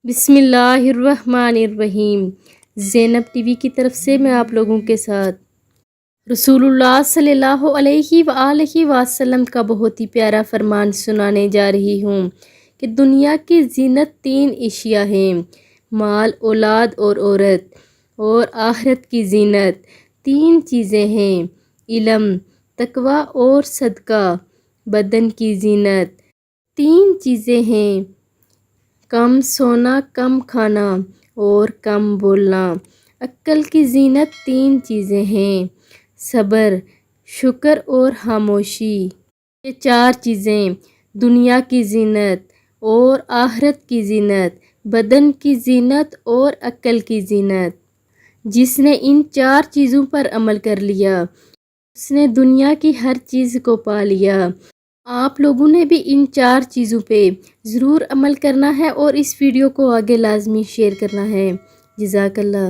بسم اللہ الرحمن الرحیم۔ زینب ٹی وی کی طرف سے میں آپ لوگوں کے ساتھ رسول اللہ صلی اللہ علیہ وآلہ وسلم کا بہت ہی پیارا فرمان سنانے جا رہی ہوں کہ دنیا کی زینت 3 اشیاء ہیں: مال، اولاد اور عورت، اور آخرت کی زینت 3 چیزیں ہیں: علم، تقوی اور صدقہ۔ بدن کی زینت 3 چیزیں ہیں: کم سونا، کم کھانا اور کم بولنا۔ عقل کی زینت 3 چیزیں ہیں: صبر، شکر اور خاموشی۔ یہ 4 چیزیں دنیا کی زینت اور آخرت کی زینت، بدن کی زینت اور عقل کی زینت۔ جس نے ان 4 چیزوں پر عمل کر لیا اس نے دنیا کی ہر چیز کو پا لیا۔ آپ لوگوں نے بھی ان 4 چیزوں پہ ضرور عمل کرنا ہے اور اس ویڈیو کو آگے لازمی شیئر کرنا ہے۔ جزاک اللہ۔